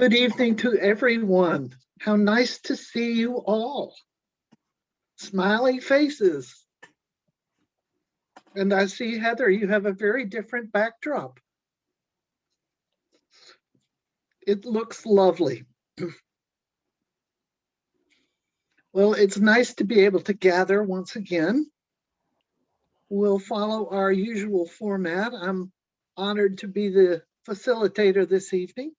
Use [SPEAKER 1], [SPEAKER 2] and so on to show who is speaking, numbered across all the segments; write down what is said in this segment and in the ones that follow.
[SPEAKER 1] Good evening to everyone. How nice to see you all. Smiling faces. And I see, Heather, you have a very different backdrop. It looks lovely. Well, it's nice to be able to gather once again. We'll follow our usual format. I'm honored to be the facilitator this evening.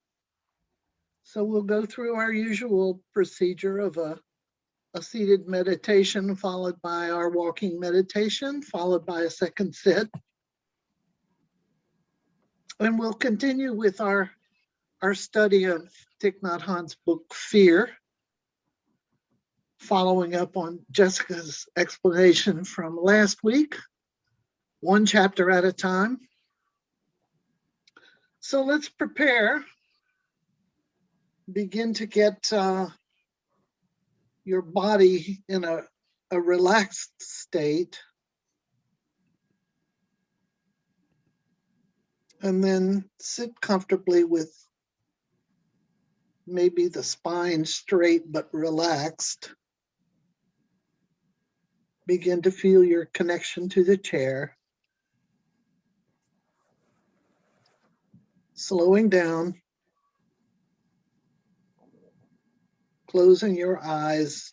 [SPEAKER 1] So we'll go through our usual procedure of a seated meditation followed by our walking meditation, followed by a second sit. And we'll continue with our study of Tic Nhat Hanh's book, Fear, following up on Jessica's explanation from last week, one chapter at a time. So let's prepare, begin to get your body in a relaxed state, and then sit comfortably with maybe the spine straight but relaxed. Begin to feel your connection to the chair. Slowing down, closing your eyes,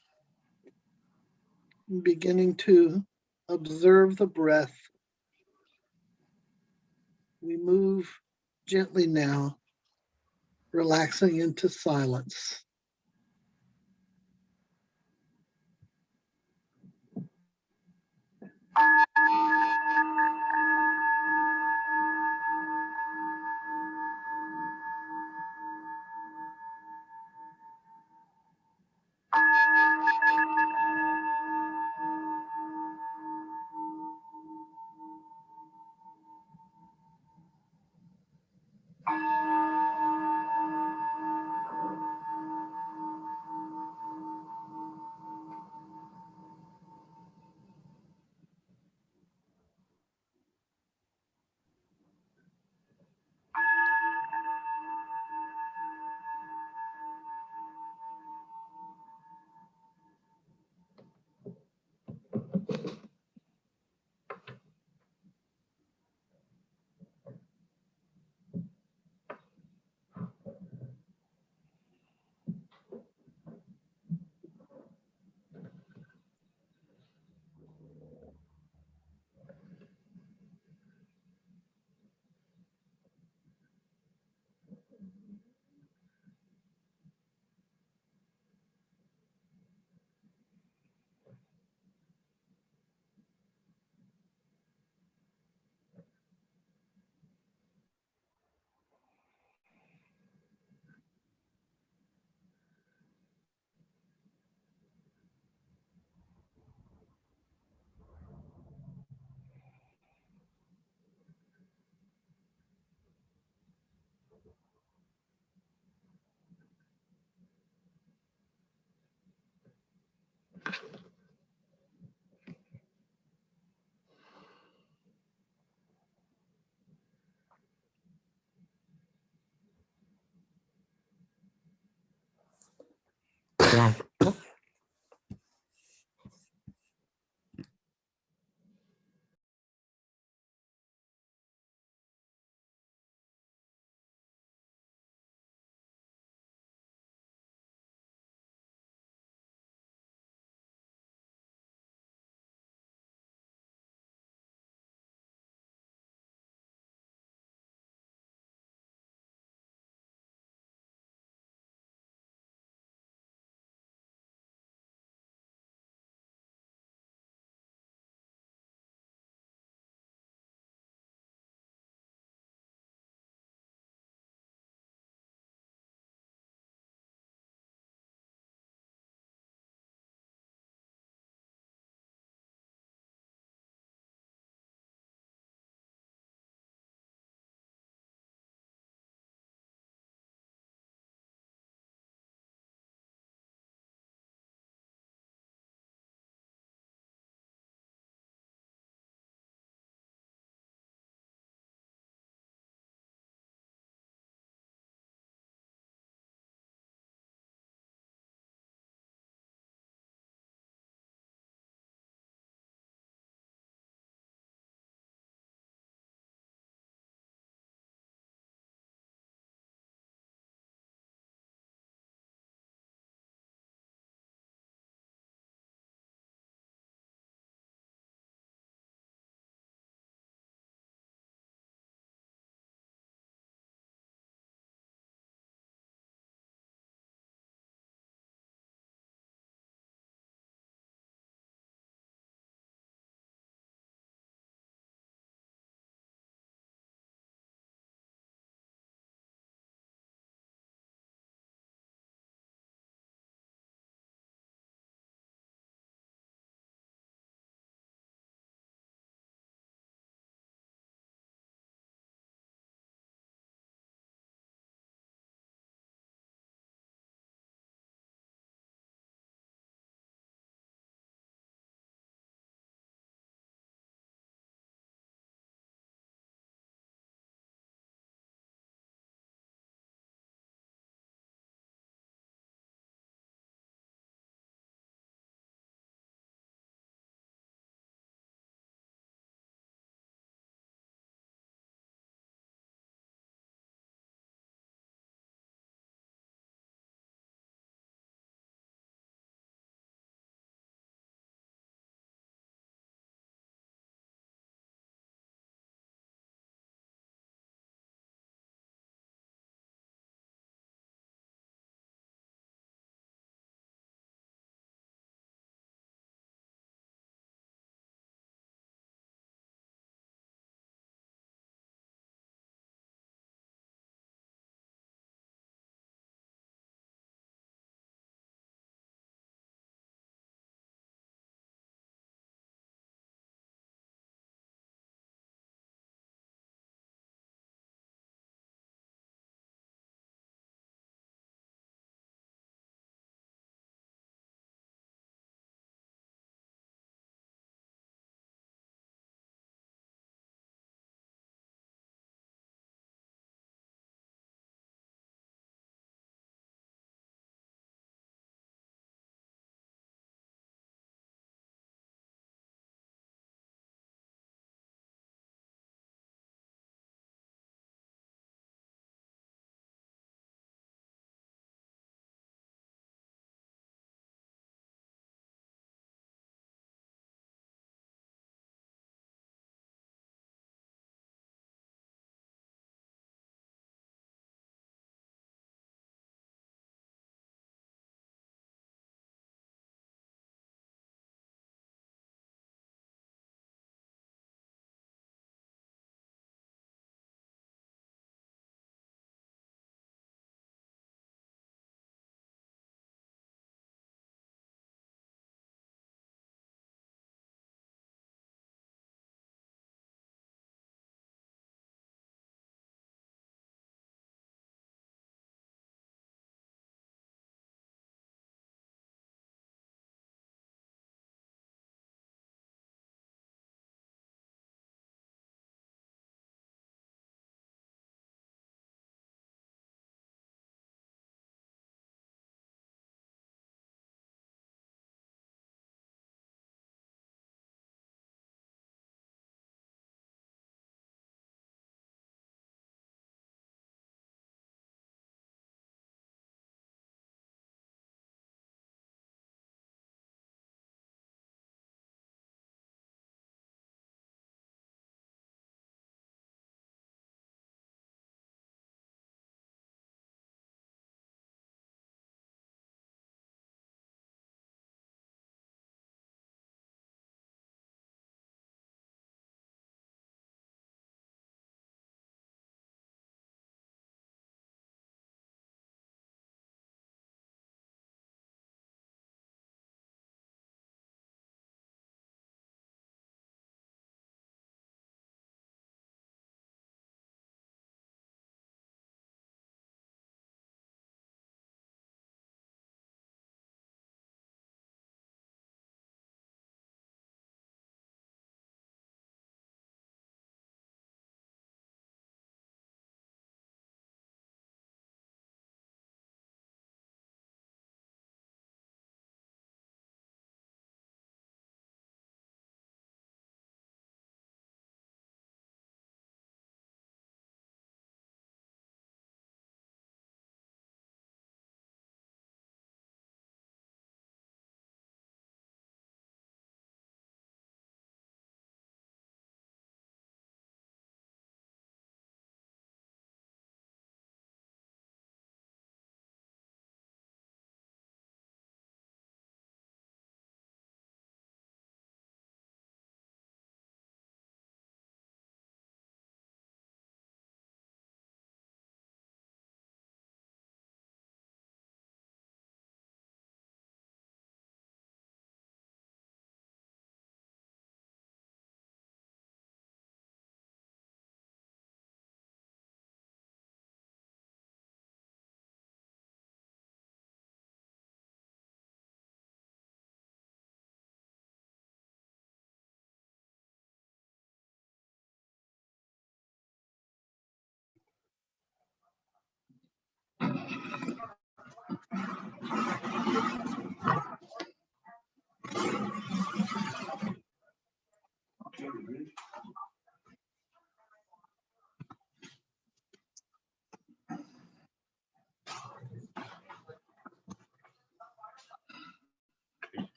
[SPEAKER 1] beginning to observe the breath. We move gently now, relaxing into silence.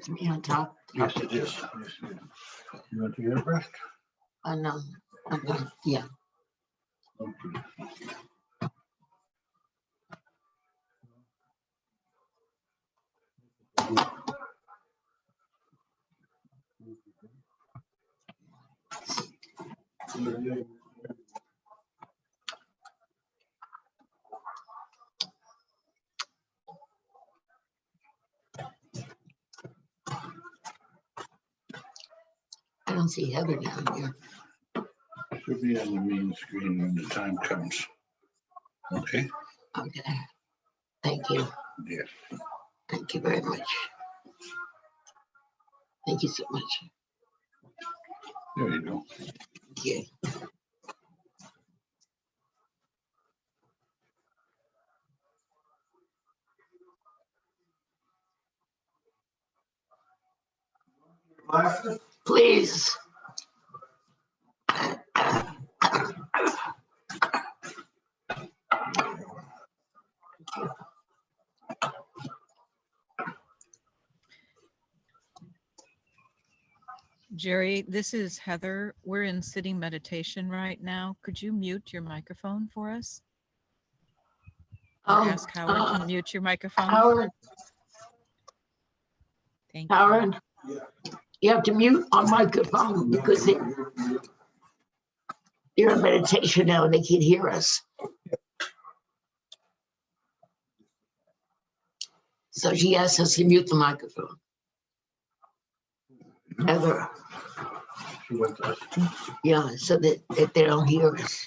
[SPEAKER 2] to me on top.
[SPEAKER 3] Yes, it is. You want to get a breast?
[SPEAKER 2] No, yeah.
[SPEAKER 3] Okay.
[SPEAKER 2] I don't see Heather down here.
[SPEAKER 3] Should be on the main screen when the time comes. Okay?
[SPEAKER 2] Okay. Thank you.
[SPEAKER 3] Yes.
[SPEAKER 2] Thank you very much. Thank you so much.
[SPEAKER 3] There you go.
[SPEAKER 2] Thank you. Please.
[SPEAKER 4] Jerry, this is Heather. We're in sitting meditation right now. Could you mute your microphone for us? Or ask Howard to mute your microphone.
[SPEAKER 2] Howard,
[SPEAKER 4] Thank you.
[SPEAKER 2] Howard, you have to mute on microphone because you're in meditation now and they can't hear us. So she asked us to mute the microphone. Heather,
[SPEAKER 3] She wants us to.
[SPEAKER 2] yeah, so that they don't hear us.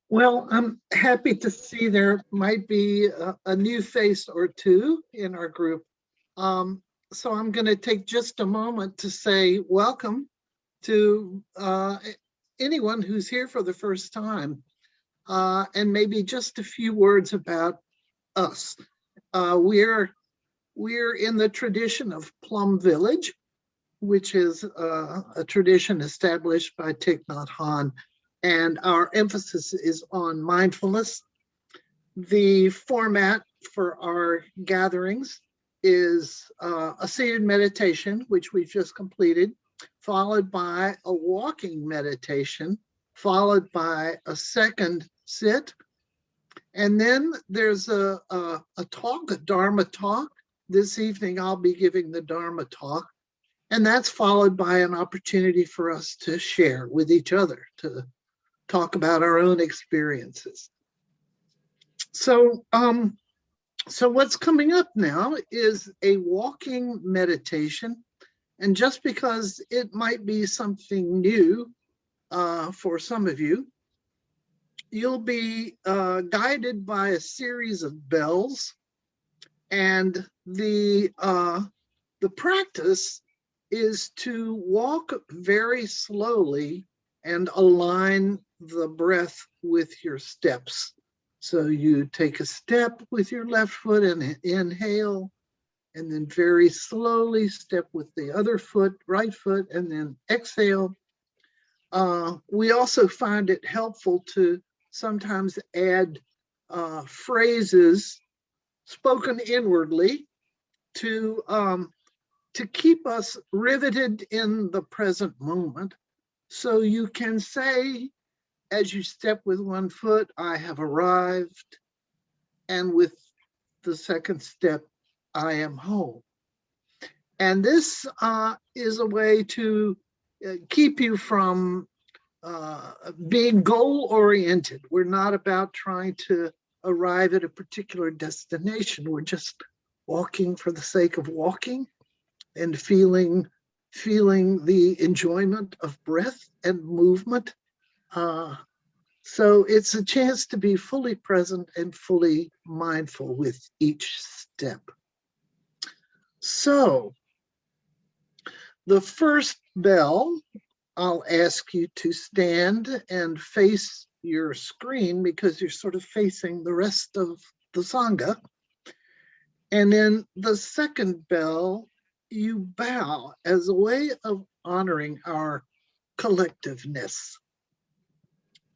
[SPEAKER 1] Well, I'm happy to see there might be a new face or two in our group. So I'm going to take just a moment to say welcome to anyone who's here for the first time, and maybe just a few words about us. We're in the tradition of Plum Village, which is a tradition established by Tic Nhat Hanh, and our emphasis is on mindfulness. The format for our gatherings is a seated meditation, which we've just completed, followed by a walking meditation, followed by a second sit. And then there's a talk, a Dharma talk. This evening, I'll be giving the Dharma talk. And that's followed by an opportunity for us to share with each other, to talk about our own experiences. So, so what's coming up now is a walking meditation. And just because it might be something new for some of you, you'll be guided by a series of bells. And the practice is to walk very slowly and align the breath with your steps. So you take a step with your left foot and inhale, and then very slowly step with the other foot, right foot, and then exhale. We also find it helpful to sometimes add phrases spoken inwardly to keep us riveted in the present moment. So you can say, as you step with one foot, I have arrived, and with the second step, I am home. And this is a way to keep you from being goal-oriented. We're not about trying to arrive at a particular destination. We're just walking for the sake of walking and feeling the enjoyment of breath and movement. So it's a chance to be fully present and fully mindful with each step. So the first bell, I'll ask you to stand and face your screen because you're sort of facing the rest of the Sangha. And then the second bell, you bow as a way of honoring our collectiveness.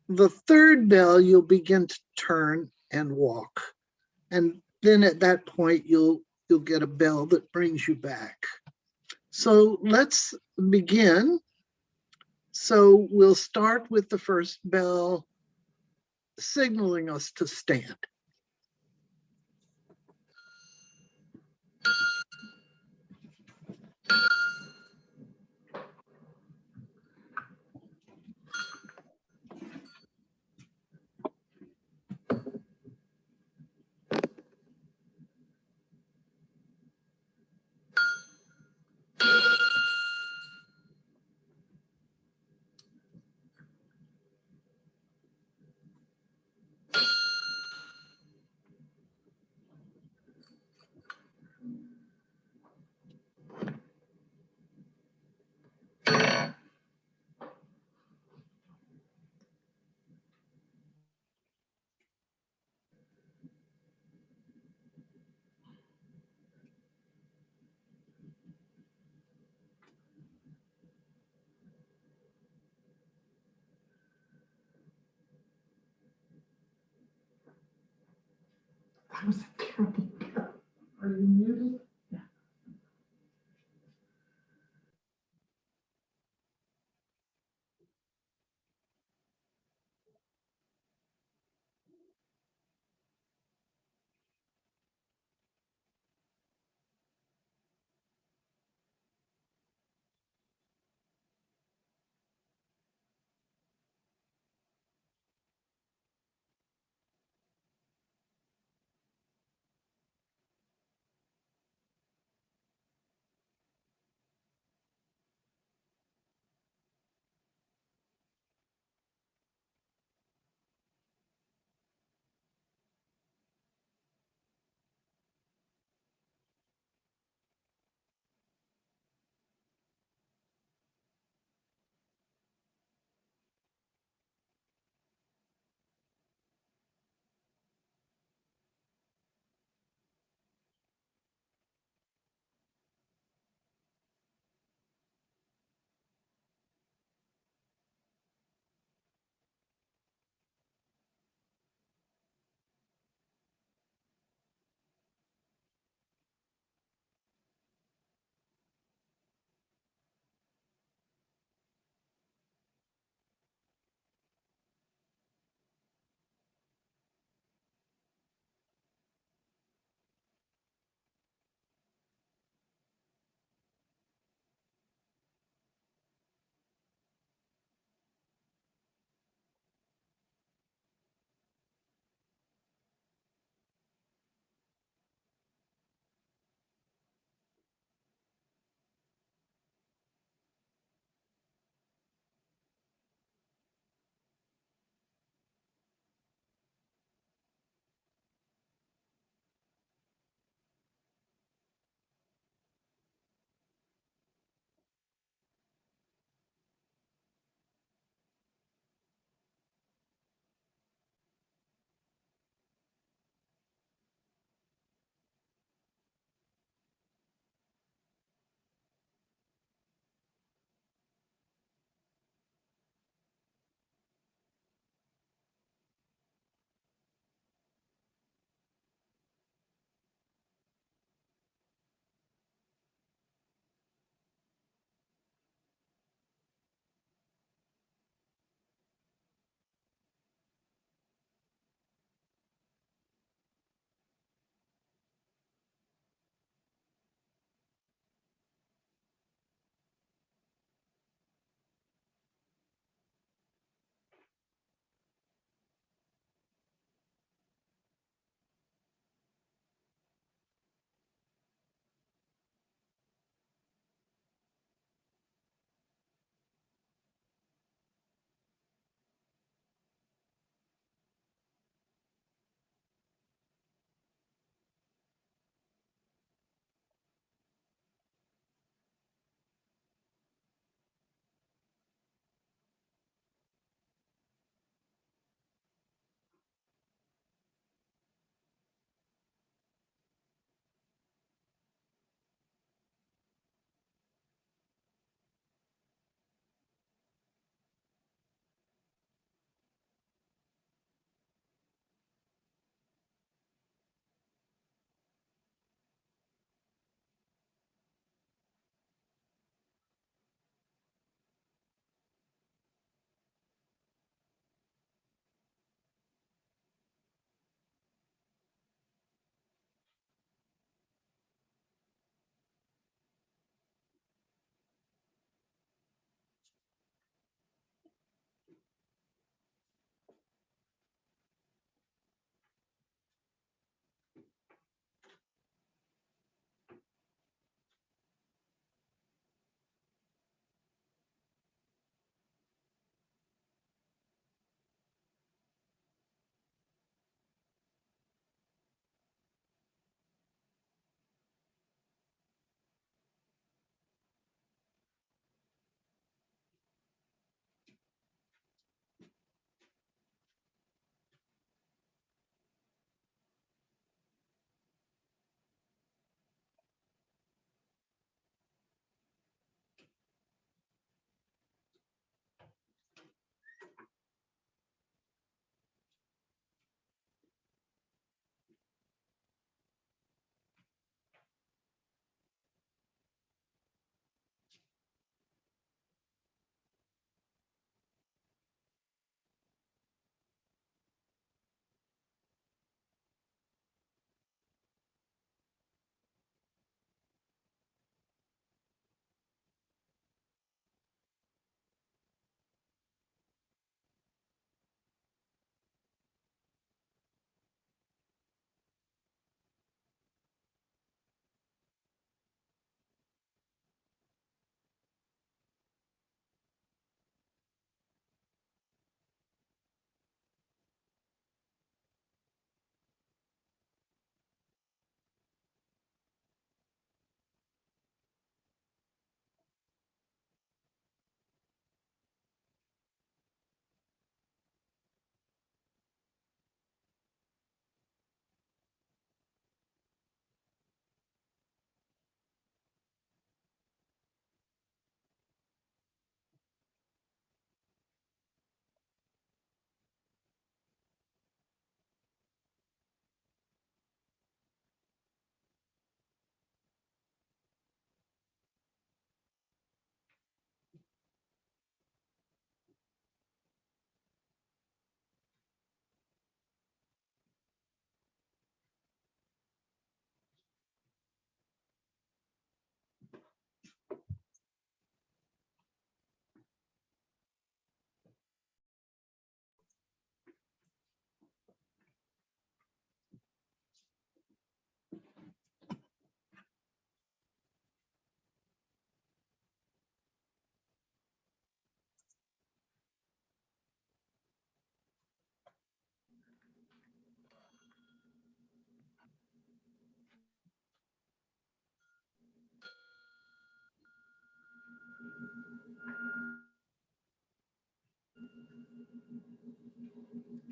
[SPEAKER 1] The third bell, you'll begin to turn and walk. And then at that point, you'll get a bell that brings you back. So let's begin. So we'll start with the first bell signaling us to stand.
[SPEAKER 2] That was a terrible. Are you muted?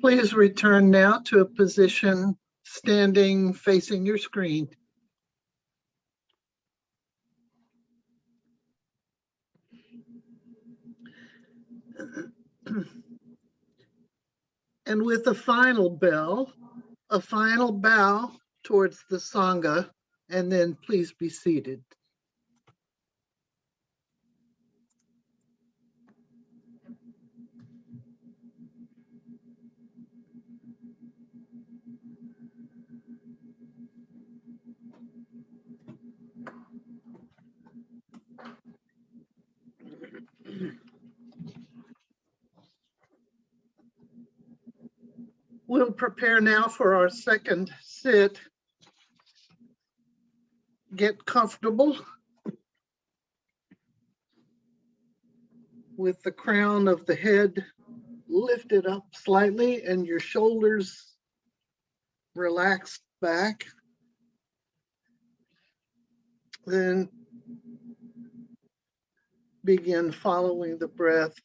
[SPEAKER 1] Please return now to a position standing facing your screen. And with a final bell, a final bow towards the Sangha, and then please be seated. We'll prepare now for our second sit. Get comfortable with the crown of the head lifted up slightly and your shoulders relaxed back. Then begin following the breath.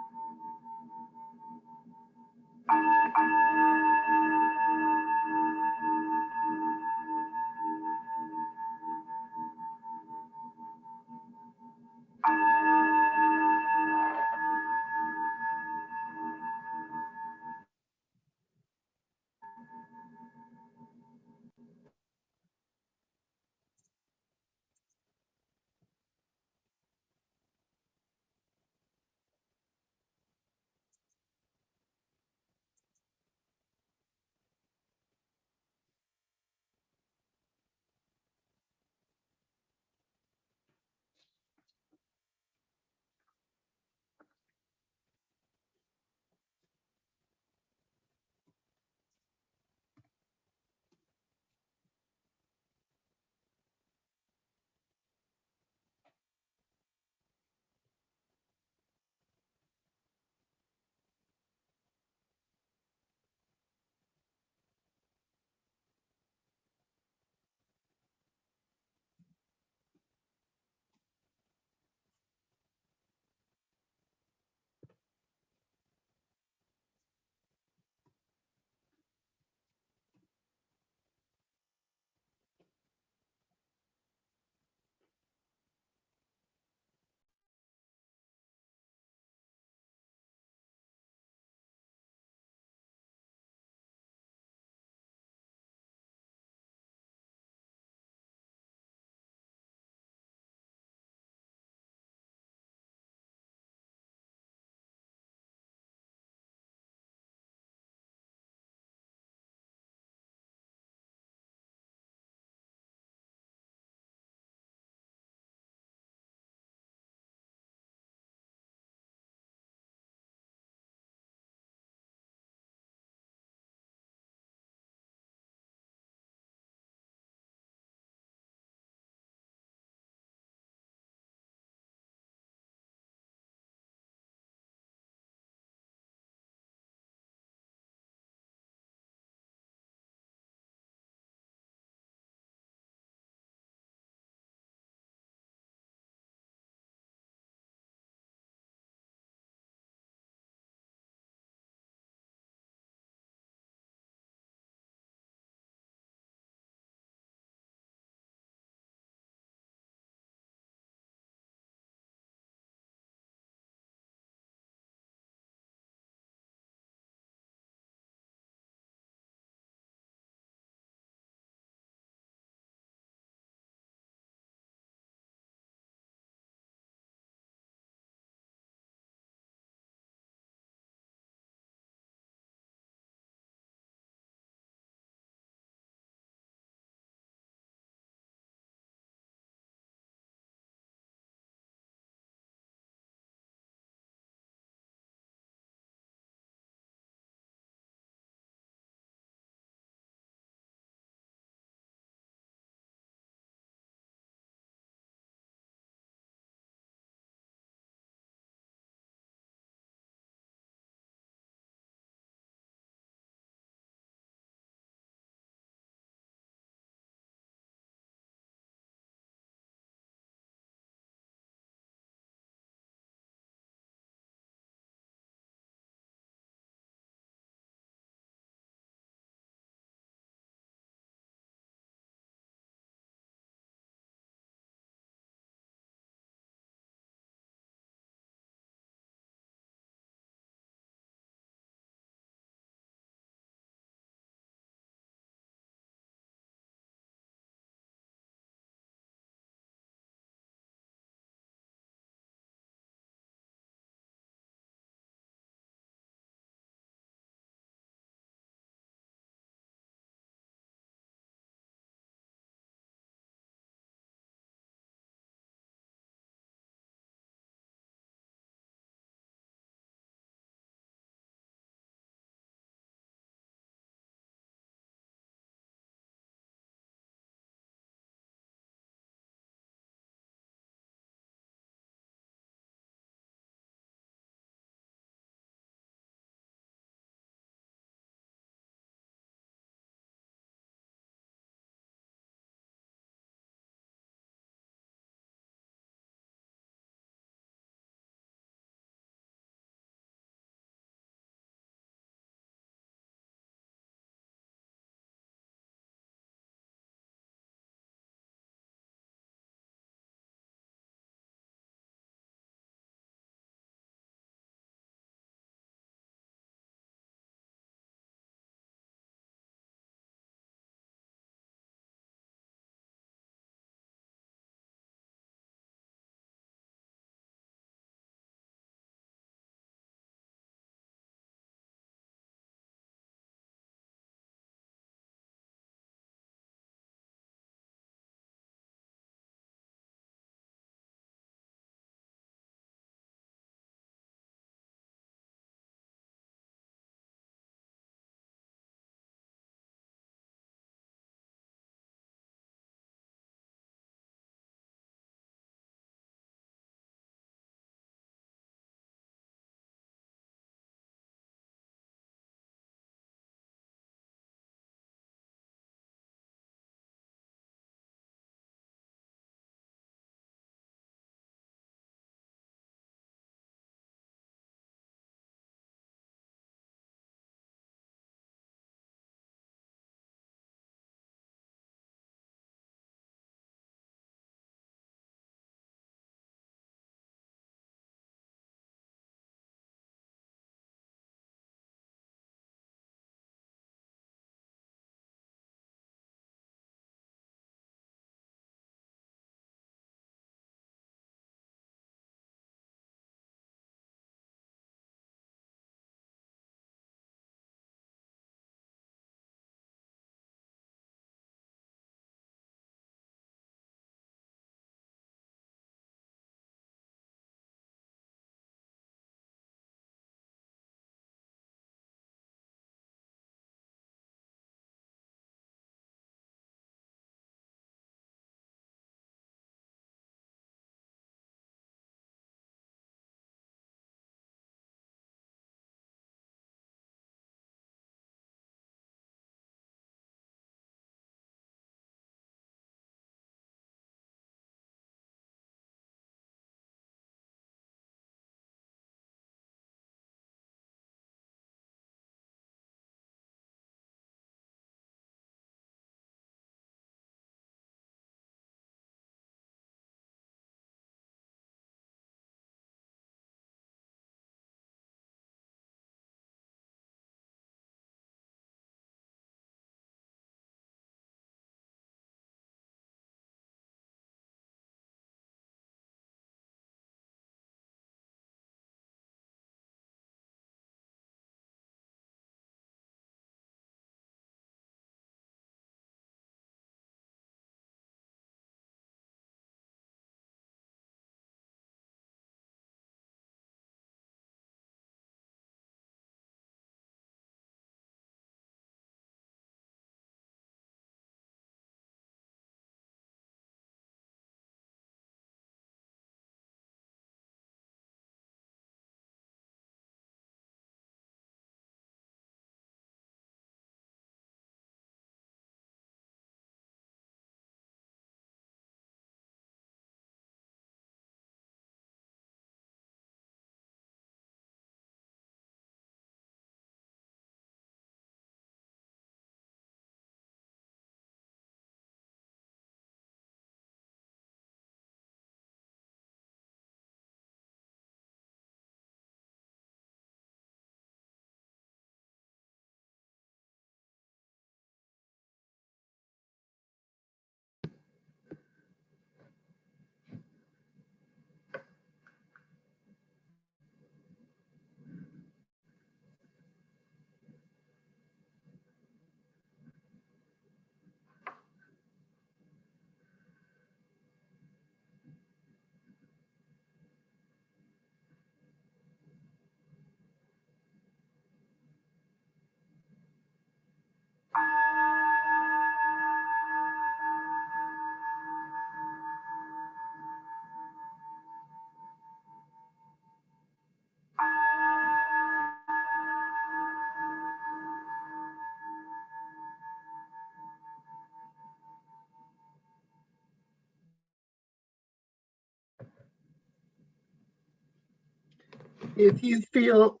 [SPEAKER 1] If you feel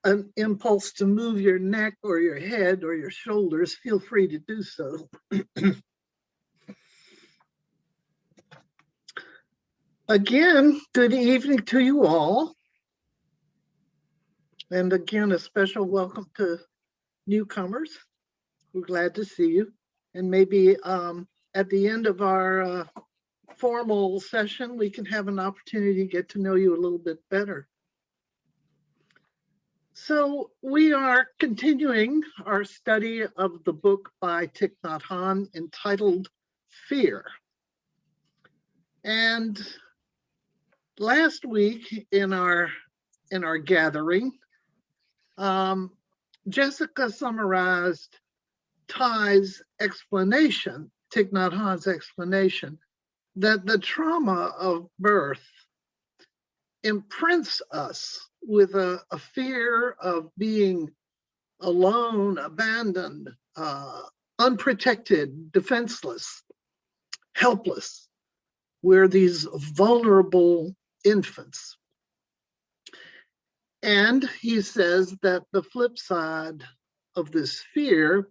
[SPEAKER 1] an impulse to move your neck or your head or your shoulders, feel free to do so. Again, good evening to you all. And again, a special welcome to newcomers. We're glad to see you. And maybe at the end of our formal session, we can have an opportunity to get to know you a little bit better. So we are continuing our study of the book by Tic Nhat Hanh entitled Fear. And last week in our gathering, Jessica summarized Thai's explanation, Tic Nhat Hanh's explanation, that the trauma of birth imprints us with a fear of being alone, abandoned, unprotected, defenseless, helpless. We're these vulnerable infants. And he says that the flip side of this fear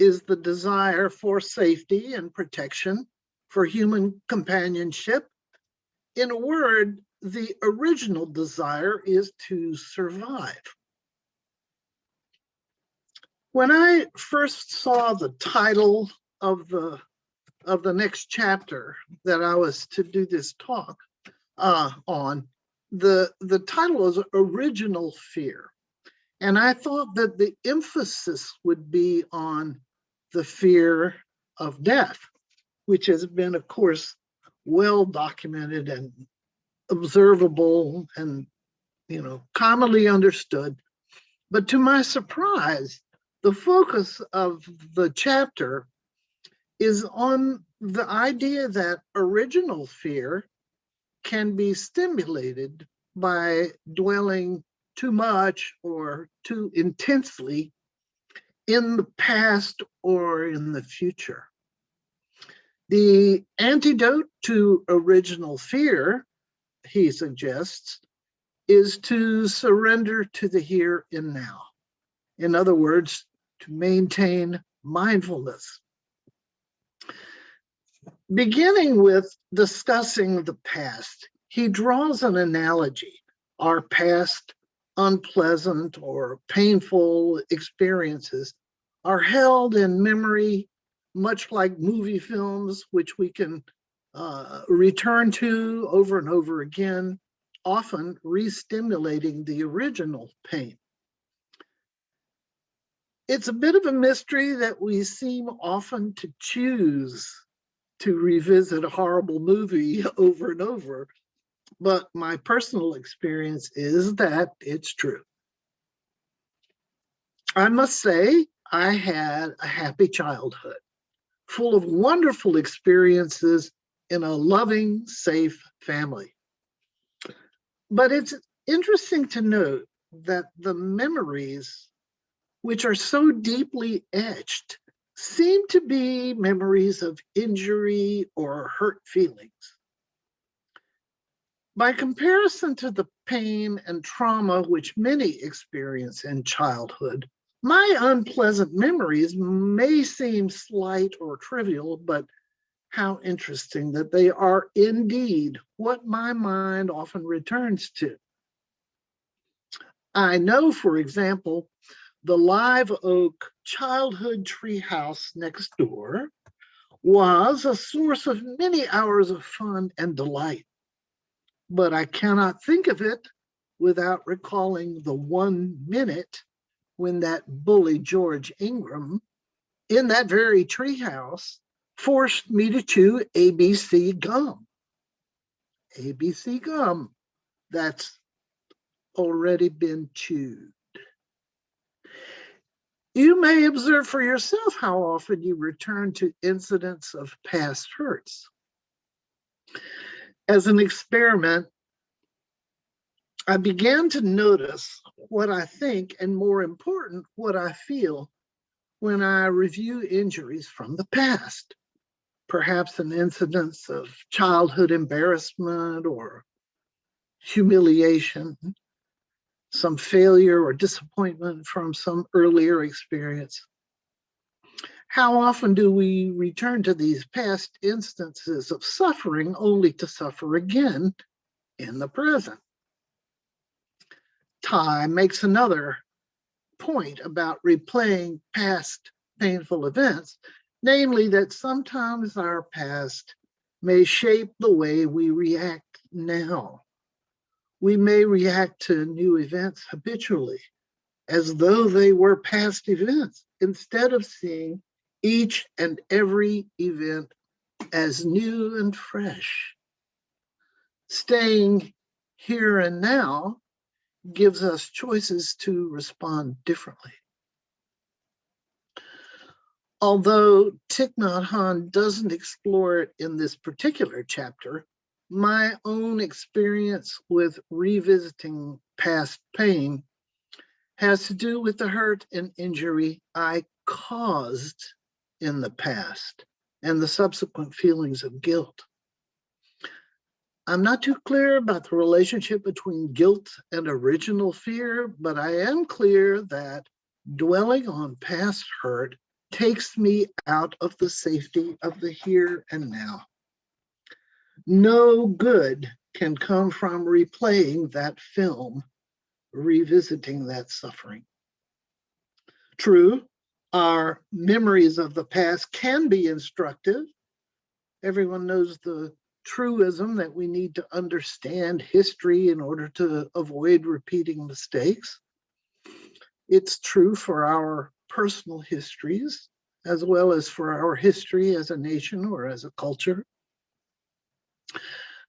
[SPEAKER 1] is the desire for safety and protection, for human companionship. In a word, the original desire is to survive. When I first saw the title of the next chapter that I was to do this talk on, the title was Original Fear. And I thought that the emphasis would be on the fear of death, which has been, of course, well documented and observable and, commonly understood. But to my surprise, the focus of the chapter is on the idea that original fear can be stimulated by dwelling too much or too intensely in the past or in the future. The antidote to original fear, he suggests, is to surrender to the here and now. In other words, to maintain mindfulness. Beginning with discussing the past, he draws an analogy. Our past unpleasant or painful experiences are held in memory, much like movie films, which we can return to over and over again, often re-stimulating the original pain. It's a bit of a mystery that we seem often to choose to revisit a horrible movie over and over, but my personal experience is that it's true. I must say, I had a happy childhood, full of wonderful experiences in a loving, safe family. But it's interesting to note that the memories, which are so deeply etched, seem to be memories of injury or hurt feelings. By comparison to the pain and trauma which many experience in childhood, my unpleasant memories may seem slight or trivial, but how interesting that they are indeed what my mind often returns to. I know, for example, the Live Oak childhood treehouse next door was a source of many hours of fun and delight. But I cannot think of it without recalling the 1 minute when that bully George Ingram in that very treehouse forced me to chew ABC gum. ABC gum that's already been chewed. You may observe for yourself how often you return to incidents of past hurts. As an experiment, I began to notice what I think, and more important, what I feel when I review injuries from the past. Perhaps an incidence of childhood embarrassment or humiliation. some failure or disappointment from some earlier experience. How often do we return to these past instances of suffering only to suffer again in the present? Ty makes another point about replaying past painful events, namely that sometimes our past may shape the way we react now. We may react to new events habitually, as though they were past events, instead of seeing each and every event as new and fresh. Staying here and now gives us choices to respond differently. Although Tic Nhat Hanh doesn't explore it in this particular chapter, my own experience with revisiting past pain has to do with the hurt and injury I caused in the past and the subsequent feelings of guilt. I'm not too clear about the relationship between guilt and original fear, but I am clear that dwelling on past hurt takes me out of the safety of the here and now. No good can come from replaying that film, revisiting that suffering. True, our memories of the past can be instructive. Everyone knows the truism that we need to understand history in order to avoid repeating mistakes. It's true for our personal histories, as well as for our history as a nation or as a culture.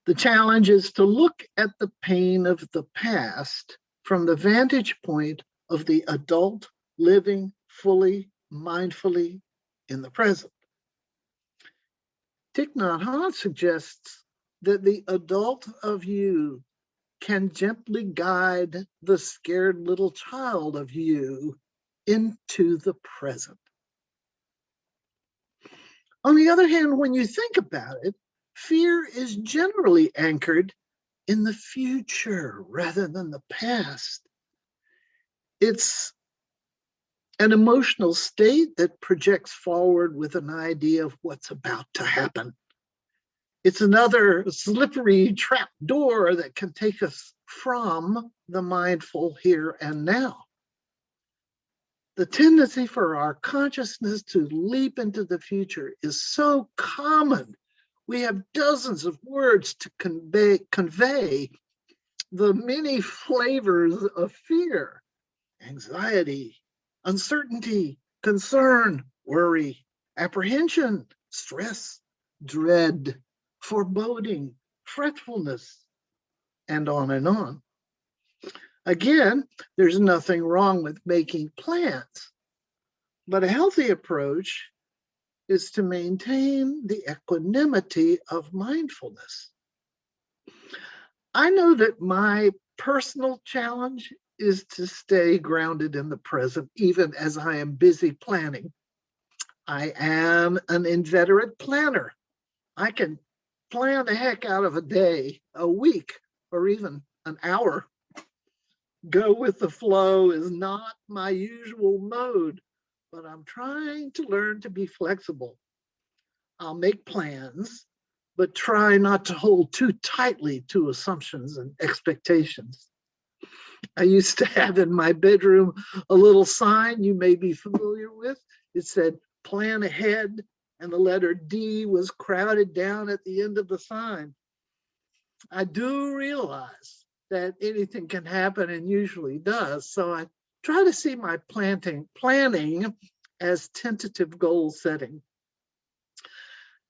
[SPEAKER 1] The challenge is to look at the pain of the past from the vantage point of the adult living fully, mindfully in the present. Tic Nhat Hanh suggests that the adult of you can gently guide the scared little child of you into the present. On the other hand, when you think about it, fear is generally anchored in the future rather than the past. It's an emotional state that projects forward with an idea of what's about to happen. It's another slippery trap door that can take us from the mindful here and now. The tendency for our consciousness to leap into the future is so common. We have dozens of words to convey the many flavors of fear: anxiety, uncertainty, concern, worry, apprehension, stress, dread, foreboding, fretfulness, and on and on. Again, there's nothing wrong with making plans, but a healthy approach is to maintain the equanimity of mindfulness. I know that my personal challenge is to stay grounded in the present, even as I am busy planning. I am an inveterate planner. I can plan the heck out of a day, a week, or even an hour. Go with the flow is not my usual mode, but I'm trying to learn to be flexible. I'll make plans, but try not to hold too tightly to assumptions and expectations. I used to have in my bedroom a little sign you may be familiar with. It said, "Plan ahead," and the letter D was crowded down at the end of the sign. I do realize that anything can happen and usually does, so I try to see my planning as tentative goal setting.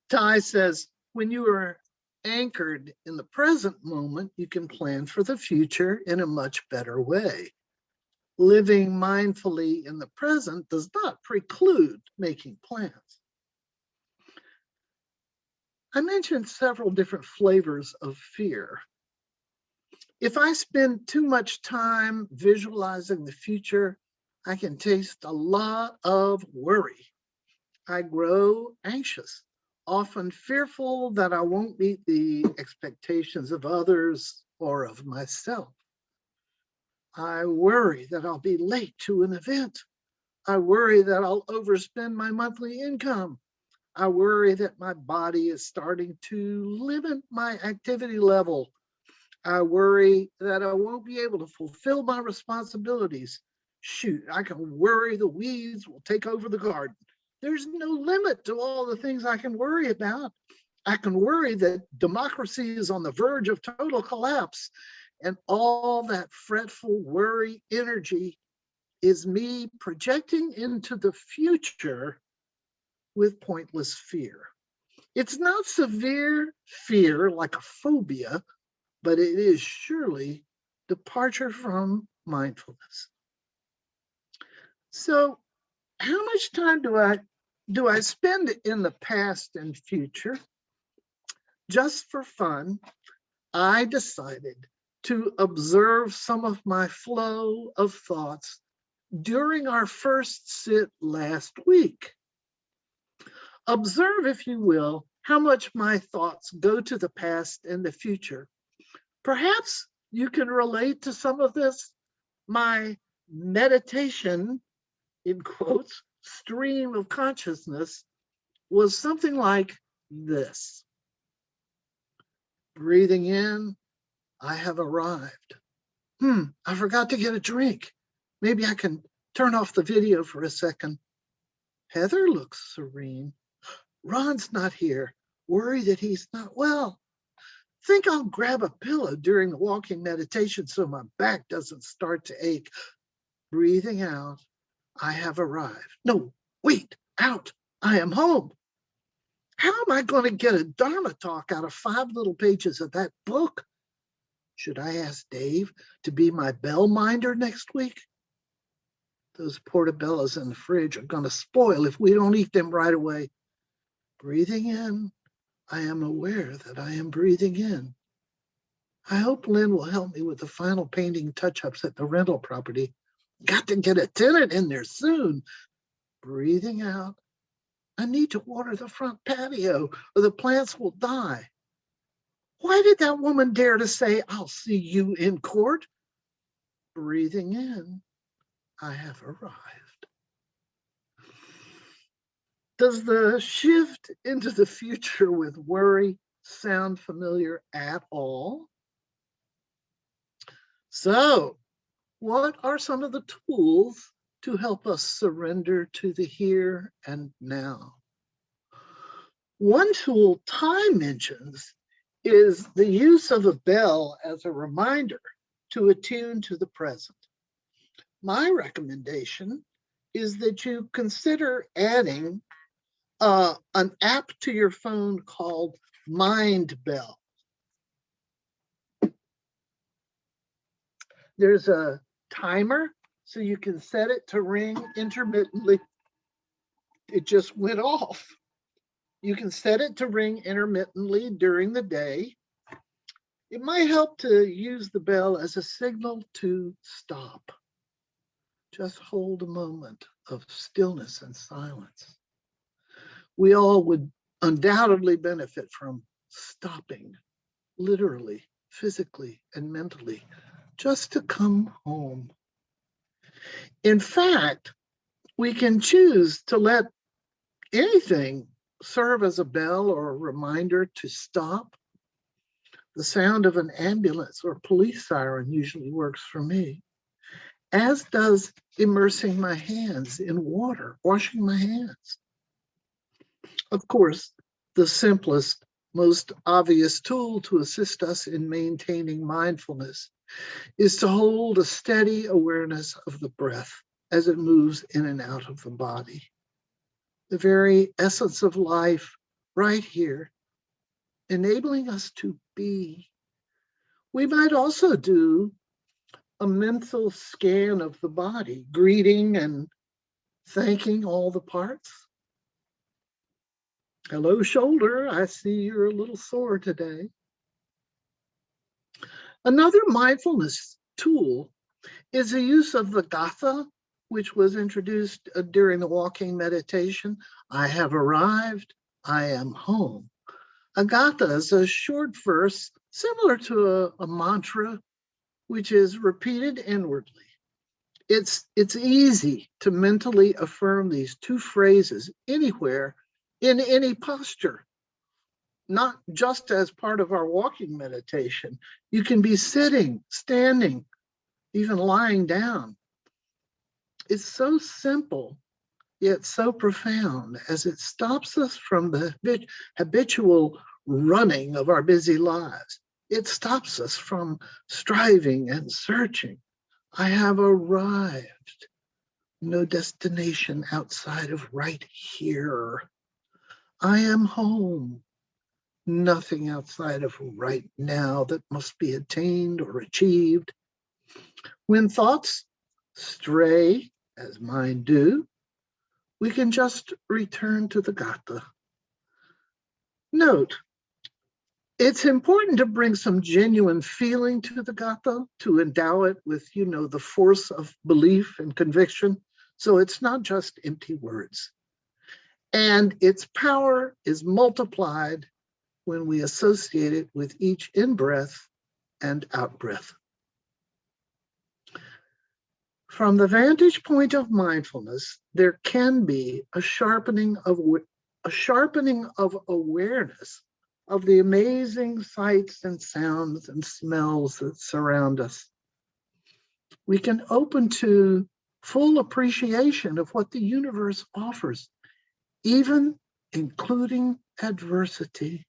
[SPEAKER 1] Ty says, when you are anchored in the present moment, you can plan for the future in a much better way. Living mindfully in the present does not preclude making plans. I mentioned several different flavors of fear. If I spend too much time visualizing the future, I can taste a lot of worry. I grow anxious, often fearful that I won't meet the expectations of others or of myself. I worry that I'll be late to an event. I worry that I'll overspend my monthly income. I worry that my body is starting to limit my activity level. I worry that I won't be able to fulfill my responsibilities. Shoot, I can worry the weeds will take over the garden. There's no limit to all the things I can worry about. I can worry that democracy is on the verge of total collapse, and all that fretful worry energy is me projecting into the future with pointless fear. It's not severe fear like a phobia, but it is surely departure from mindfulness. So, how much time do I spend in the past and future? Just for fun, I decided to observe some of my flow of thoughts during our first sit last week. Observe, if you will, how much my thoughts go to the past and the future. Perhaps you can relate to some of this. My meditation, in quotes, stream of consciousness was something like this. Breathing in, I have arrived. I forgot to get a drink. Maybe I can turn off the video for a second. Heather looks serene. Ron's not here. Worry that he's not well. Think I'll grab a pillow during the walking meditation so my back doesn't start to ache. Breathing out, I have arrived. No, wait, out, I am home. How am I going to get a Dharma talk out of 5 little pages of that book? Should I ask Dave to be my bell minder next week? Those portobellos in the fridge are going to spoil if we don't eat them right away. Breathing in, I am aware that I am breathing in. I hope Lynn will help me with the final painting touch-ups at the rental property. Got to get a tenant in there soon. Breathing out, I need to water the front patio or the plants will die. Why did that woman dare to say, I'll see you in court? Breathing in, I have arrived. Does the shift into the future with worry sound familiar at all? So, what are some of the tools to help us surrender to the here and now? One tool Ty mentions is the use of a bell as a reminder to attune to the present. My recommendation is that you consider adding an app to your phone called Mind Bell. There's a timer, so you can set it to ring intermittently. It just went off. You can set it to ring intermittently during the day. It might help to use the bell as a signal to stop. Just hold a moment of stillness and silence. We all would undoubtedly benefit from stopping, literally, physically, and mentally, just to come home. In fact, we can choose to let anything serve as a bell or a reminder to stop. The sound of an ambulance or police siren usually works for me, as does immersing my hands in water, washing my hands. Of course, the simplest, most obvious tool to assist us in maintaining mindfulness is to hold a steady awareness of the breath as it moves in and out of the body. The very essence of life right here, enabling us to be. We might also do a mental scan of the body, greeting and thanking all the parts. Hello, shoulder. I see you're a little sore today. Another mindfulness tool is the use of the gatha, which was introduced during the walking meditation. I have arrived. I am home. A gatha is a short verse similar to a mantra which is repeated inwardly. It's easy to mentally affirm these two phrases anywhere in any posture, not just as part of our walking meditation. You can be sitting, standing, even lying down. It's so simple, yet so profound, as it stops us from the habitual running of our busy lives. It stops us from striving and searching. I have arrived. No destination outside of right here. I am home. Nothing outside of right now that must be attained or achieved. When thoughts stray, as mine do, we can just return to the Gatha. Note, it's important to bring some genuine feeling to the Gatha, to endow it with, the force of belief and conviction. So it's not just empty words. And its power is multiplied when we associate it with each in-breath and out-breath. From the vantage point of mindfulness, there can be a sharpening of awareness of the amazing sights and sounds and smells that surround us. We can open to full appreciation of what the universe offers, even including adversity.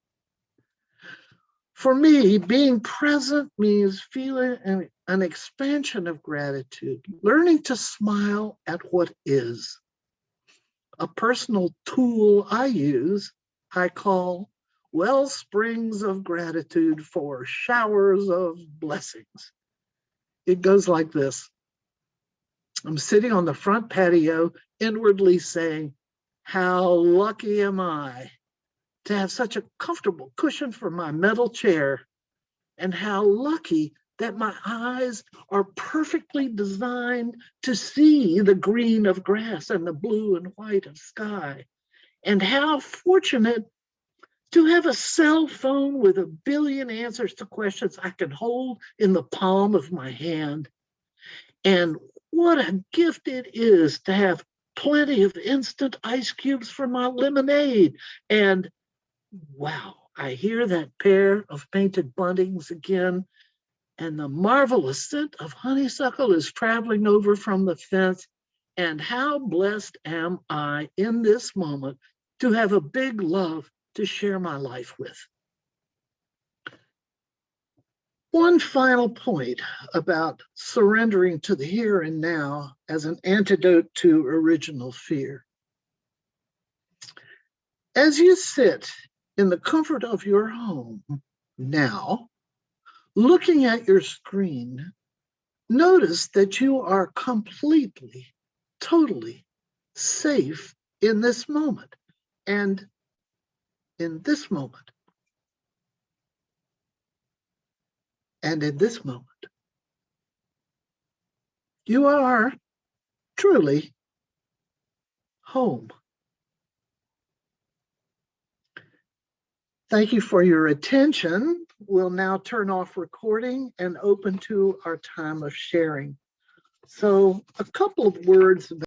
[SPEAKER 1] For me, being present means feeling an expansion of gratitude, learning to smile at what is. A personal tool I use, I call well springs of gratitude for showers of blessings. It goes like this. I'm sitting on the front patio, inwardly saying, how lucky am I to have such a comfortable cushion for my metal chair, and how lucky that my eyes are perfectly designed to see the green of grass and the blue and white of sky, and how fortunate to have a cell phone with 1 billion answers to questions I can hold in the palm of my hand. And what a gift it is to have plenty of instant ice cubes for my lemonade. And wow, I hear that pair of painted buntings again, and the marvelous scent of honeysuckle is traveling over from the fence. And how blessed am I in this moment to have a big love to share my life with. One final point about surrendering to the here and now as an antidote to original fear. As you sit in the comfort of your home now, looking at your screen, notice that you are completely, totally safe in this moment and in this moment and in this moment. You are truly home. Thank you for your attention. We'll now turn off recording and open to our time of sharing. So a couple of words about